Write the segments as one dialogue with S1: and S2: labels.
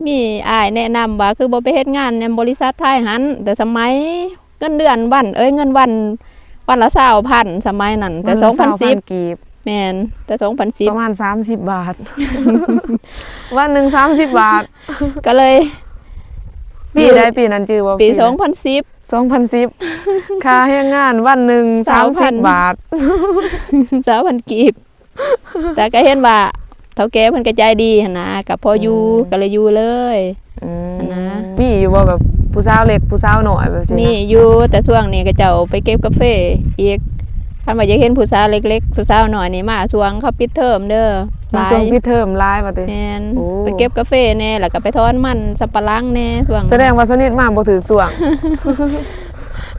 S1: มีอ้ายแนะนำว่าคือบ่ไปเฮ็ดงานในบริษัทไทยหันแต่สมัยเงินเดือนวันเงินวันละ20,000สมัยนั้นแต่2010
S2: กีบ
S1: แม่นแต่2010
S2: ประมาณ30 บาท วันหนึ่ง30 บาท
S1: ก็เลย
S2: ปีนั้นจือว่า
S1: ปี
S2: 2010ค่าแรงงานวันหนึ่ง30 บาท
S1: 20,000กีบแต่ก็เห็นว่าเฒ่าแก่เพิ่นก็ใจดีหั่นนะก็พออยู่ก็เลยอยู่เลยนะ
S2: มีอยู่บ่แบบผู้สาวเล็กผู้สาวน้อยแบบนี้
S1: มีอยู่แต่ช่วงนี้ก็เจ้าไปเก็บกาแฟอีกคันว่าอยากเห็นผู้สาวเล็กๆผู้สาวน้อยนี่มาช่วงเขาปิดเทอมเด้อ
S2: มาช่วงปิดเทอมหลายว่าติ
S1: แม่นไปเก็บกาแฟแน่แล้วก็ไปถอนมันสับปะหลังแน่ช่วง
S2: แสดงว่าสนิทมากบ่ถือช่วง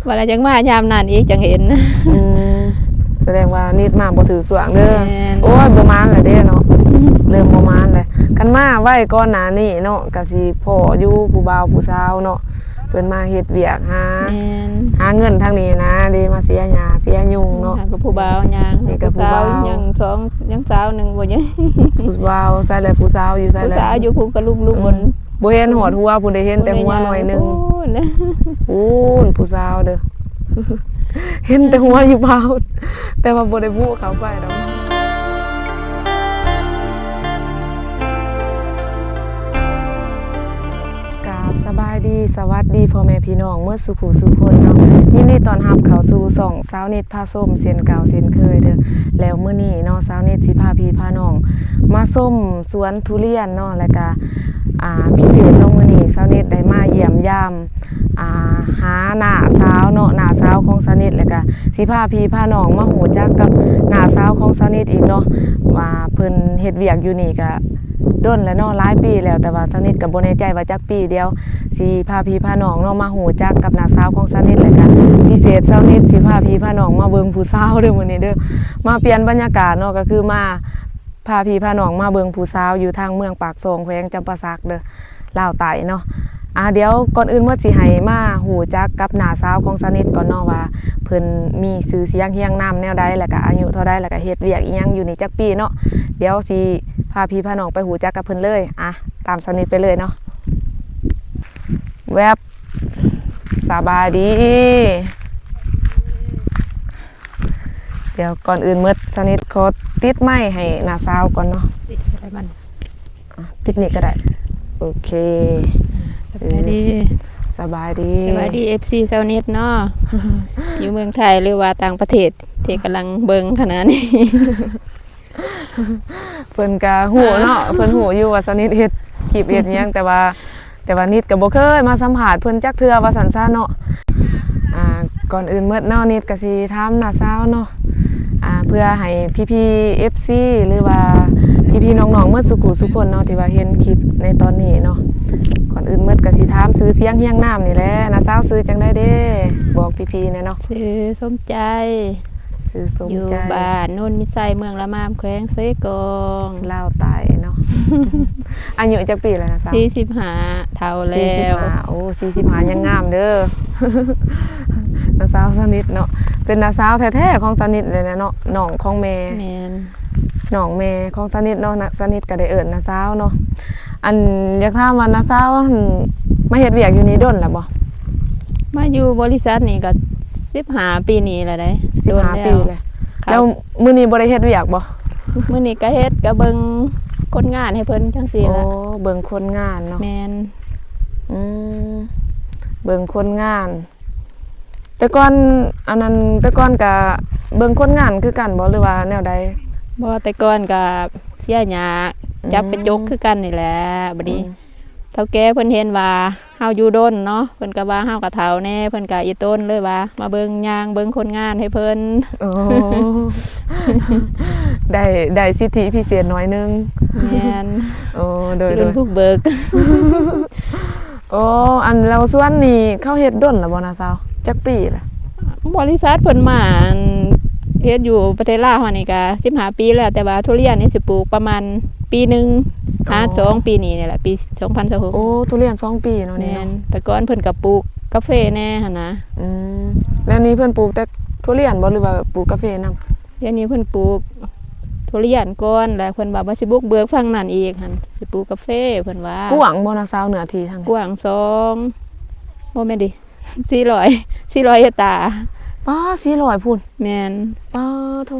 S1: ว่าแล้วจังมายามนั้นอีกจังเห็น
S2: แสดงว่านิดมากบ่ถือช่วงเด้อโอ้ยบ่มานแหละเด้เนาะเริ่มบ่มานแล้วคันมาไว้ก่อนหน้านี้เนาะก็สิพ่ออยู่ผู้บ่าวผู้สาวเนาะเพิ่นมาเฮ็ดเวียกหาเงินทางนี้นะเด้มาเสียหญ้าเสียยุงเนาะ
S1: กับผู้บ่าวยัง
S2: นี่กับผู้บ่าว
S1: ยัง2ยังสาวนึงบ่ยัง
S2: ผู้บ่าวใส่แล้วผู้สาวอยู่ใส่แล้ว
S1: ผู้สาวอยู่พุ่นกับลุงบน
S2: บ่เห็นหอดหัวผู้ใดเห็นแต่หัวหน่อยนึงผู้สาวเด้อเห็นแต่หัวอยู่เบาแต่ว่าบ่ได้พูดเขาไปดอกสบายดีสวัสดีพ่อแม่พี่น้องเมื่อสุขสุคนเนาะยินดีต้อนรับเข้าสู่ช่องสาวนิดพาส้มเส้นเก่าเส้นเคยเด้อแล้วมื้อนี้เนาะสาวนิดสิพาพี่พาน้องมาส้มสวนทุเรียนเนาะแล้วก็พิเศษเนาะมื้อนี้สาวนิดได้มาเยี่ยมยามหาหน้าสาวเนาะหน้าสาวของสาวนิดแล้วก็สิพาพี่พาน้องมาฮู้จักกับหน้าสาวของสาวนิดอีกเนาะว่าเพิ่นเฮ็ดเวียกอยู่นี่ก็ด้นแล้วเนาะหลายปีแล้วแต่ว่าสนิทกับบ่แน่ใจว่าจักปีเดียวสิพาพี่พาน้องเนาะมาฮู้จักกับน้าสาวของสนิทแล้วก็พิเศษสนิทสิพาพี่พาน้องมาเบิ่งผู้สาวเด้อมื้อนี้เด้อมาเปลี่ยนบรรยากาศเนาะก็คือมาพาพี่พาน้องมาเบิ่งผู้สาวอยู่ทางเมืองปากซองแขวงจำปาสักเด้อลาวใต้เนาะเดี๋ยวก่อนอื่นมื้อสิให้มาฮู้จักกับน้าสาวของสนิทก่อนเนาะว่าเพิ่นมีชื่อเสียงเฮียงนามแนวใดแล้วก็อายุเท่าใดแล้วก็เฮ็ดเวียกอีหยังอยู่นี่จักปีเนาะเดี๋ยวสิพาพี่พาน้องไปหูจักกับเพิ่นเลยตามสนิทไปเลยเนาะแวบสบายดีเดี๋ยวก่อนอื่นมืดสนิทขอติดไม้ให้น้าสาวก่อนเนาะ
S1: ติดอะไรมัน
S2: ติดนี่ก็ได้โอเค
S1: สบายดี
S2: สบายดี
S1: FC สาวนิดเนาะ อยู่เมืองไทยหรือว่าต่างประเทศที่กำลังเบิ่งขนาดนี้
S2: เพิ่นก็ฮู้เนาะเพิ่นฮู้อยู่ว่าสนิทเฮ็ดคลิปเฮ็ดหยังแต่ว่านิดก็บ่เคยมาสัมภาษณ์เพิ่นจักเทื่อว่าซั่นซะเนาะก่อนอื่นเมื่อเนาะนิดก็สิถามน้าสาวเนาะเพื่อให้พี่ๆ FC หรือว่าพี่ๆน้องๆเมื่อสุขุสุคนเนาะที่ว่าเห็นคลิปในตอนนี้เนาะก่อนอื่นเมื่อก็สิถามซื้อเสียงเฮียงน้ำนี่แหละน้าสาวซื้อจังได๋เด้บอกพี่ๆแน่เนาะ
S1: ซื้อสมใจอยู่บ้านโน่นมิไซเมืองละมามแขวงเซกอง
S2: ลาวใต้เนาะอายุจักปีแล้วนะสาว
S1: 45เท่าแล้ว
S2: โอ้45ยังงามเด้อน้าสาวสนิทเนาะเป็นน้าสาวแท้ๆของสนิทเลยนะเนาะน้องของแม่น้องแม่ของสนิทเนาะสนิทก็ได้เอิ้นน้าสาวเนาะอันอยากถามว่าน้าสาวมาเฮ็ดเวียกอยู่นี่ดนแล้วบ่
S1: มาอยู่บริษัทนี่ก็15ปีนี้แล้วได้
S2: 15ปีแล้วมื้อนี้บ่ได้เฮ็ดเวียกบ่
S1: มื้อนี้ก็เฮ็ดก็เบิ่งคนงานให้เพิ่นจังซี่ล่ะ
S2: เบิ่งคนงานเนาะ
S1: แม่น
S2: เบิ่งคนงานแต่ก่อนอันนั้นแต่ก่อนก็เบิ่งคนงานคือกันบ่หรือว่าแนวใด
S1: บ่แต่ก่อนก็เสียหญ้าจับไปจกคือกันนี่แหละบัดนี้เฒ่าแก่เพิ่นเห็นว่าเฮาอยู่ดนเนาะเพิ่นก็ว่าเฮาก็เฒ่าแน่เพิ่นก็อีต้นเลยว่ามาเบิ่งย่างเบิ่งคนงานให้เพิ่น
S2: ได้สิทธิพิเศษน้อยนึง
S1: แม่น
S2: โดย
S1: รุ่นผู้เบิก
S2: อันแล้วส่วนนี้เขาเฮ็ดดนแล้วบ่นะสาวจักปีล่ะ
S1: บริษัทเพิ่นมาเฮ็ดอยู่ประเทศลาวนี่ก็15ปีแล้วแต่ว่าทุเรียนนี่สิปลูกประมาณปีนึง52ปีนี้นี่แหละปี2026
S2: ทุเรียน2ปีเนาะนี่
S1: แต่ก่อนเพิ่นก็ปลูกกาแฟแน่หั่นนะ
S2: แล้วนี้เพิ่นปลูกแต่ทุเรียนบ่หรือว่าปลูกกาแฟนำ
S1: เดี๋ยวนี้เพิ่นปลูก ทุเรียนก่อนแล้วเพิ่นว่าสิบุกเบิกฝั่งนั้นอีกหั่นสิปลูกกาแฟเพิ่นว่าก
S2: ว้างบ่นะสาวเหนือที่ทาง
S1: กว้าง2บ่แม่นดิ 400เฮกตาร์
S2: ป้า400พุ่น
S1: แม่น
S2: ป้าโท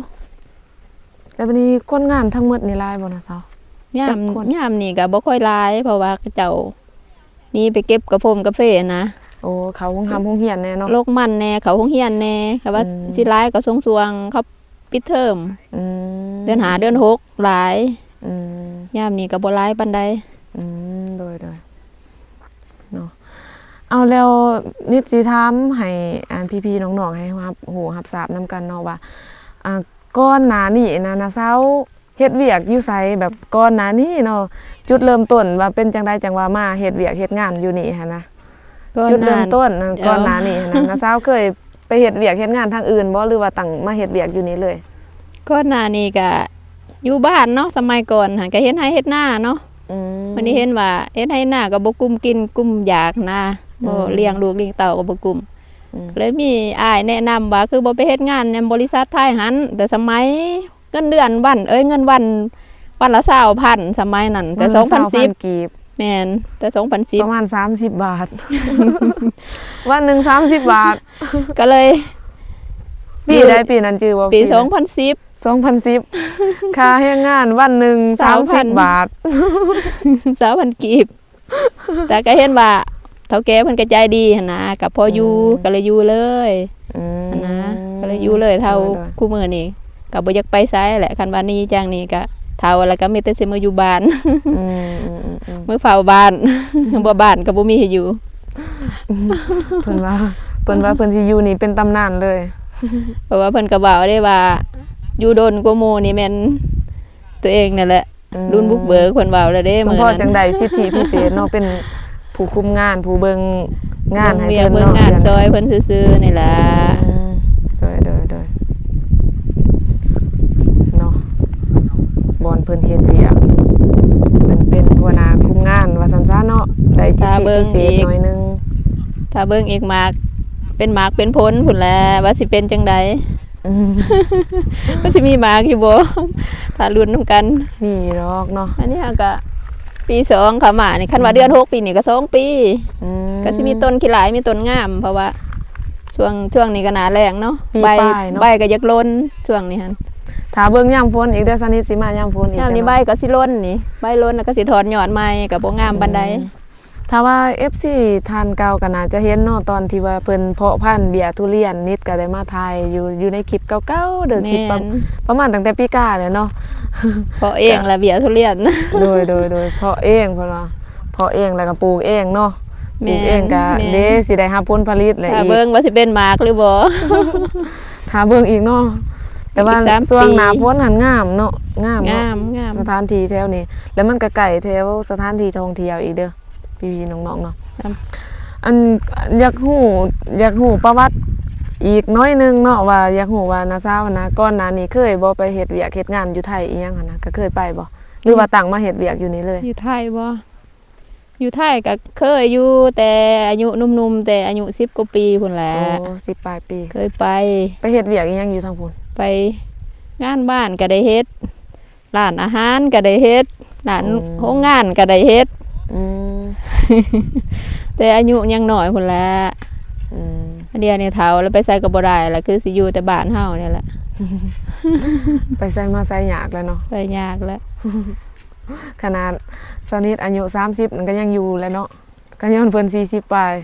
S2: แล้วบัดนี้คนงานทั้งหมดนี่หลายบ่นะสาวย
S1: า
S2: จั
S1: ม
S2: กคน
S1: ยามนี่ก็บ่ค่อยหลายเพราะว่าเขาเจ้านี่ไปเก็บกาแฟนะ
S2: โอ้เขาคงทำโรงเรียนแน่เนาะ
S1: โลกมันแน่เขาโรงเรียนแน่ก็ว่า
S2: อืม
S1: สิหลายก็สวงๆเขาปิดเทอม
S2: อืม
S1: เดือน5เดือน6หลาย
S2: อืม
S1: ยามนี้ก็บ่หลายปานใด
S2: โดยเนาะเอาแล้วนิดสิถามให้พี่ๆน้องๆให้รับทราบนํกันเนาะว่าก่อนหน้านี้นะสาวเฮ็ดเวียกอยู่ไสแบบก่อนหน้านี้เนาะจุดเริ่มต้นว่าเป็นจังไดจังว่ามาเฮ็ดเวียกเฮ็ดงานอยู่นี่หั่นนะจุดเริ่มต้นก่อนหน้านี้หั่นนะสาวเคยไปเฮ็ดเวียกเฮ็ดงานทางอื่นบ่หรือว่าตั้งมาเฮ็ดเวียกอยู่นี่เลย
S1: ก่อนหน้านี้ก็อยู่บ้านเนาะสมัยก่อนหั่นก็เฮ็ดไร่เฮ็ดนาเนาะ วันนี้เห็นว่าเฮ็ดไร่นาก็บ่กุมกินกุมอยากนะบ่เลี้ยงลูกเลี้ยงเต้าก็บ่กุมเลยมีอ้ายแนะนำว่าคือบ่ไปเฮ็ดงานในบริษัทไทยหันแต่สมัยเงินเดือนวันเงินวันละ20,000สมัยนั้นแต่2010
S2: กีบ
S1: แม่นแต่
S2: ป
S1: 2010
S2: ระมาณ30 บาท วันหนึง30 บาท
S1: ก็เลย
S2: ปีใดปีนั้นจื้อบ่
S1: ปี
S2: ใด
S1: 2010
S2: 2010 ค่าแรงงานวันหนึ่ง
S1: 20,000
S2: 30 บาท
S1: 20,000กีบแต่ก็เห็นว่าเฒ่าแก่เพิ่นก็ใจดีหั่นนะก็พออยู่ก็เลยอยู่เลยหั่นนะก็เลยอยู่เลยเท่าคู่มื้อนี้ก็บ่อยากไปไสแหละคันว่านี้จังนี้ก็เฒ่าแล้วก็มีแต่สิมาอยู่บ้าน มื้อเฝ้าบ้าน บ่บ้านก็บ่มีให้อยู่
S2: เพิ่นว่าเพิ่นสิอยู่นี่เป็นตำนานเลย
S1: เพราะว่าเพิ่นก็เว้าได้ว่าอยู่ดนกว่าหมู่นี่แม่นตัวเองนั่นแหละรุ่นบุกเบิกเพิ่นเว้าแล้วเด้
S2: สม
S1: มื้อ
S2: พอ
S1: นั้น
S2: จังใดสิทธิพิเศษเนาะเป็นผู้คุมงานผู้เบิ่งงานให้
S1: เวีย
S2: เพิ่น
S1: เบิ่ง
S2: เนาะ
S1: งานซอยเพิ่นซื่อๆนี่ล่ะ
S2: โดยเนาะบอนเพิ่นเฮ็ดเวียกเพิ่นเป็นหัวหน้าคุมงานว่าซั่นซะเนาะได้สิทธิพิเศษหน่อยนึง
S1: ถ้าเบิ่งอีกหมากเป็นผลพุ่นแหละว่าสิเป็นจังใด ว่าสิมีหมากอยู่บ่ ถ้าลุ้นนํกัน
S2: มีดอกเนาะ
S1: อันนี้ก็ปี2เข้ามานี่คันว่าเดือน6ปีนี่ก็2ปีก็สิมีต้นขี้หลายมีต้นงาม เพราะว่าช่วงนี้ก็หน้าแล้งเนาะใบก็อยากล้นช่วงนี้หั่น
S2: ถ้าเบิ่งยามฝนอีกเด้อสนิทสิมายามฝนอีก
S1: ยามนี้ใบก็สิล้นนี่ใบล้นแล้วก็สิถอนยอดใหม่ก็บ่งามปานใด
S2: ถ้าว่า FC ทานเก่าก็น่าจะเห็นเนาะตอนที่ว่าเพิ่นเพาะพันธุ์เบียร์ทุเรียนนิดก็ได้มาถ่ายอยู่ในคลิปเก่าๆเด้อคลิปประมาณตั้งแต่ปีกาเลยเนาะ
S1: เพราะเองละเบียร์ทุเรียน
S2: โดยเพาะเองเพิ่นว่าเพาะเองแล้วก็ปลูกเองเนาะปลูกเองก็เด้สิได้รับผลผลิตแหละ
S1: ถ้า
S2: อีก
S1: เบิ่งว่าสิเป็นหมากหรือบ่
S2: ถ้าเบิ่งอีกเนาะแต่ว่า
S1: อีก3
S2: ช่วง
S1: ปี
S2: หน้าฝนหันงามเนาะงามเนาะ
S1: งาม
S2: สถานที่แถวนี้แล้วมันก็ใกล้แถวสถานที่ท่องเที่ยวอีกเด้อพี่ๆน้องๆเนาะ
S1: ครับ
S2: อันอยากฮู้ประวัติอีกน้อยหนึงเนาะว่าอยากฮู้ว่านาซาวนะก่อนหน้านี้เคยบ่ไปเฮ็ดเวียกเฮ็ดงานอยู่ไทยอีหยังหั่นนะก็เคยไปบ่หรือว่าตั้งมาเฮ็ดเวียกอยู่นี่เลย
S1: อยู่ไทยบ่อยู่ไทยก็เคยอยู่แต่อายุหนุ่มๆแต่อายุ10กว่าปีพุ่นแหละ
S2: โอ้10ปลายปี
S1: เคยไป
S2: ไปเฮ็ดเวียกอีหยังอยู่ทางพุ่น
S1: ไปงานบ้านก็ได้เฮ็ดร้านอาหารก็ได้เฮ็ดร้านโรงงานก็ได้เฮ็ด
S2: อืม
S1: แต่อายุยังน้อยพุ่นแหละ
S2: อืม
S1: อันเดียวนี่เฒ่าแล้วไปใส่ก็บ่ได้ละคือสิอยู่แต่บ้านเฮานี่แหละ
S2: ไปใส่มาใส่ยากแล้วเนาะ
S1: ไปยากแล้ว
S2: ขนาดสนิทอายุ30มันก็ยังอยู่แหล้วเนาะก็ย้อนเพิ่น40ปลาย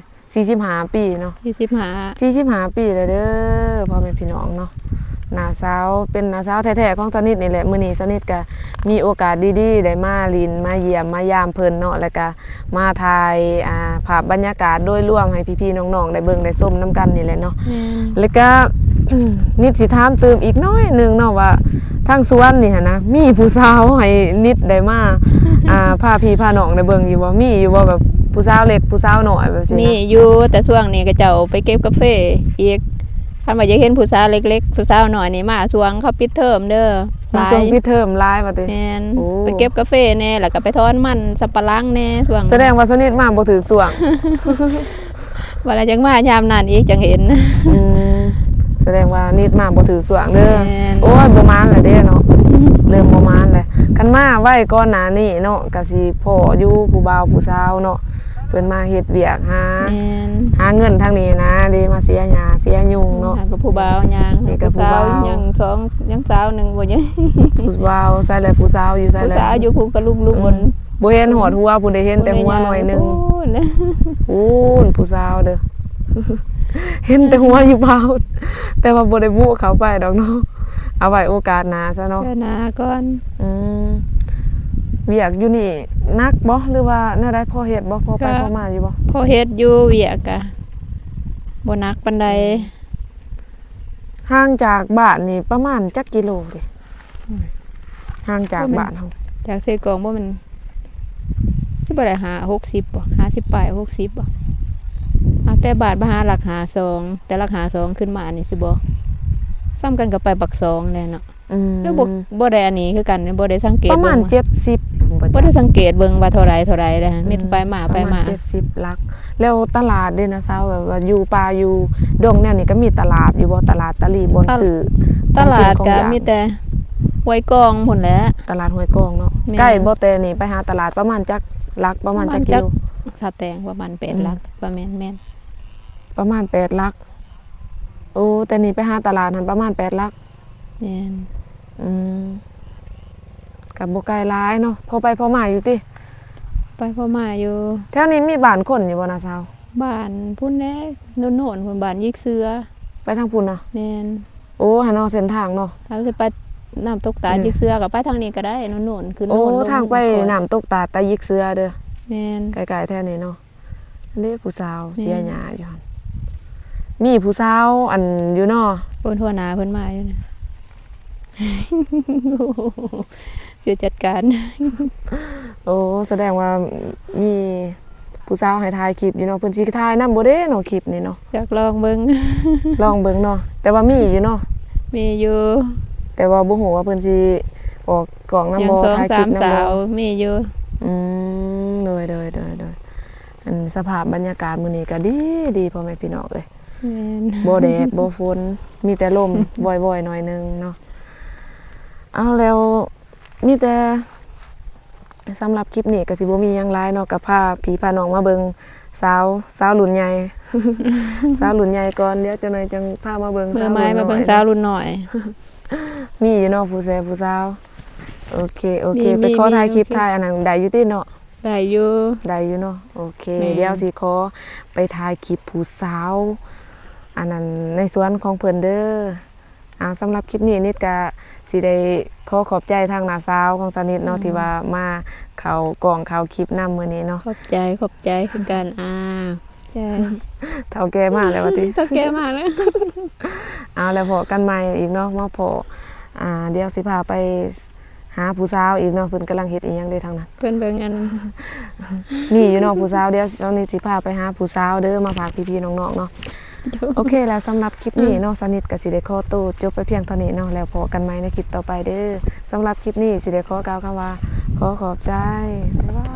S2: 45ปีเนาะ 45ปีเลยเด้อพ่อแม่พี่น้องเนาะน้าสาวเป็นน้าสาวแท้ๆของสนิทนี่แหละมื้อนี้สนิทก็มีโอกาสดีๆได้มาลินมาเยี่ยมมายามเพิ่นเนาะแล้วก็มาถ่ายภาพบรรยากาศโดยรวมให้พี่ๆน้องๆได้เบิ่งได้ชมนํกันนี่แหละเนาะแล้วก็ นิดสิถามเติมอีกน้อยหนึงเนาะว่าทางสวนนี่หั่นนะมีผู้สาวให้นิดได้มาพาพี่พาน้องได้เบิ่งอยู่บ่มีอยู่บ่แบบผู้สาวเล็กผู้สาวน้อยแบบซี่
S1: มี
S2: นะ
S1: อยู่แต่ช่วงนี้ก็เจ้าไปเก็บกาแฟอีกคันว่าอยากเห็นผู้สาวเล็กๆผู้สาวน้อยนี่มาช่วงเขาปิดเทอมเด้อ
S2: มาส่งพี่เทอมหลายว่าติ
S1: แม่น
S2: โอ้
S1: ไปเก็บกาแฟแน่แล้วก็ไปถอนมันสับปะหลังแน่ช่วง
S2: แสดงว่าสนิทมาบ่ถึงส่วง
S1: เวลาจังมายามนั้นอีกจังเห็น
S2: แสดงว่านิดมาบ่ถึงส่วงเด้อ
S1: แม่น
S2: โอ้ยบ่มานแหละเด้เนาะ เริ่มประมาณเลยกันมาไว้ก่อนหน้านี้เนาะก็สิพ่ออยู่ผู้บ่าวผู้สาวเนาะเพิ่นมาเฮ็ดเวียก
S1: แม่น
S2: หาเงินทางนี้นะเด้มาเสียหญ้าเสียยุงเนาะ
S1: หากับผู้บ่าวยัง
S2: นี่ก็ผู้
S1: สาว
S2: บ่าว
S1: ยังสองยังสาวหนึงบ่ยัง
S2: ผู้บ่าวใส่แล้วผู้สาวอยู่ใส่
S1: ผู้
S2: แล้ว
S1: สาวอยู่ผู้กับลูกบน
S2: บ่เห็นหอดหัวผู้ใดเห็นแต่หัวหน่อยหนึง
S1: พูดนะ
S2: พูนผู้สาวเด้อ เห็นแต่หัวอยู่เบาแต่ว่าบ่ได้บุเขาไปดอกเนาะเอาไว้โอกาสหน้าซะเนาะ
S1: เจ้าหนาก่อน
S2: อืมเวียกอยู่นี่นักบ่หรือว่าแนวใดพอเฮ็ดบ่พอไปพอมาอยู่บ่
S1: พอเฮ็ดอยู่เวียกอะบ่หนักปานใด
S2: ห่างจากบ้านนี่ประมาณจักกิโลดิห่างจากบ้านเฮา
S1: จากเซกองบ่มันสิบ่ได้หา60บ่50ปลาย60บ่เอาแต่บาทบ่หาหลักหา2แต่หลักหา2ขึ้นมานี่สิบ่ซ้ำกันกับไปบัก2แน่เนาะ แล้วบ่ได้อันนี้คือกันบ่ได้สังเกต
S2: ประมาณ
S1: เบิ่ง
S2: 70
S1: บ่ได้สังเกตเบิ่งว่าเท่าไรเลยมีแต่ไปมาไปมา
S2: ประณ70ลัก แล้วตลาดเด้นะสาวแบบว่าอยู่ป่าอยู่ดงแนวนี้ก็มีตลาดอยู่บ่ตลาดตะลีบนสื่อ
S1: ตลาดก็มีแต่ห้วยกองพุ่นแหละ
S2: ตลาดห้วยกองเนาะ
S1: แม่น
S2: ใกล้บ่แต่นี่ไปหาตลาดประมาณจักลักประมาณจักกิโล
S1: สะแตงประมาณ8หลักประมาณแม่น
S2: ประมาณ8ลักโอ้แต่นี่ไปหาตลาดหันประมาณ8ลัก
S1: แม่น
S2: อืมกับบ่ไกลหลายเนาะพอไปพอมาอยู่ติ
S1: ไปพอมาอยู่
S2: แถวนี้มีบ้านคนอยู่บ่นะสาว
S1: บ้านพุ่นแหละโน่นๆพุ่นบ้านยิกเสือ
S2: ไปทางพุ่นเนาะ
S1: แม่น
S2: โอ้หาเนาะเส้นทางเนาะ
S1: ถ้าสิไปน้ำตกตายิกเสือก็ไปทางนี้ก็ได้โน่นๆขึ้น
S2: โอ้
S1: โน่นล
S2: ทางไปน้ำตกตาดตะยิกเสือเด้อ
S1: แม่น
S2: ไกลๆแท้นี่เนาะอันนี้ผู้สาว
S1: แม่น
S2: เสียหญ้าอยู่หั่นมีผู้สาวอันอยู่เนาะ
S1: เพิ่นหัวหน้าเพิ่นมาอยู่นะ คือจัดการ
S2: โอ้แสดงว่ามีผู้สาวให้ถ่ายคลิปอยู่เนาะเพิ่นสิถ่ายนำบ่เด้เนาะคลิปนี่เนาะ
S1: อยากลองเบิ่ง
S2: ลองเบิ่งเนาะแต่ว่ามีอยู่เนาะ
S1: มีอยู่
S2: แต่ว่าบ่ฮู้ว่าเพิ่นสิออกกล่องนำ
S1: ยัง
S2: บ่
S1: สอง
S2: ถ่ายค
S1: สา
S2: ลิป
S1: ม
S2: นำ
S1: สา
S2: บ่
S1: วมีอยู่
S2: โดยอันสภาพบรรยากาศมื้อนี้ก็ดีพ่อแม่พี่น้องเอ้ย
S1: แม่น
S2: บ่แดดบ่ฝนมีแต่ลม บ่อยๆหน่อยนึงเนาะเอาแล้วมีแต่สำหรับคลิปนี้ก็สิบ่มีหยังหลายเนาะก็พาพี่พาน้องมาเบิ่งสาวรุ่นใหญ่ สาวรุ่นใหญ่ก่อนเดี๋ยวจังหน่อยจังพามาเบิ่ง
S1: เมื่อ
S2: สาว
S1: ไม้
S2: รุ่น
S1: มา
S2: น้
S1: เบิ่
S2: อง ย
S1: สาวรุ่นหน่อย
S2: มีอยู่เนาะผู้แซ่ผู้สาวโอเค
S1: มี
S2: ไปขอถ่ายคลิป
S1: โอเค
S2: ถ่ายอันนั้นได้อยู่ติเนาะ
S1: ได้อยู่
S2: ได้อยู่เนาะโอเค
S1: แม่
S2: เดี๋ยวสิขอไปถ่ายคลิปผู้สาวอันนั้นในสวนของเพิ่นเด้อสำหรับคลิปนี้นิดก็สิได้ขอบใจทางน้าสาวของสนิทเนาะที่ว่ามาเข้ากล่องเข้าคลิปนำมื้อนี้เนาะ
S1: ขอบใจคือกันใช่
S2: เฒ่าแก่มากแล้วว่าติ
S1: ตะแกมากเลย
S2: เอาแล้วพอกันใหม่อีกเนาะมาพอเดี๋ยวสิพาไปหาผู้สาวอีกเนาะเพิ่นกำลังเฮ็ดอีหยังได้ทางนั้น
S1: เพิ่นเบิ่งอัน
S2: มีอยู่เนาะผู้สาวเดี๋ยวตอนนี้สิพาไปหาผู้สาวเด้อมาฝากพี่ๆน้องๆเนาะโอเคแล้วสำหรับคลิปนี้เนาะสนิทก็สิได้ขอตัวจบไปเพียงเท่านี้เนาะแล้วพอกันใหม่ในคลิปต่อไปเด้อสำหรับคลิปนี้สิได้ขอกล่าวคำว่าขอขอบใจบ๊ายบาย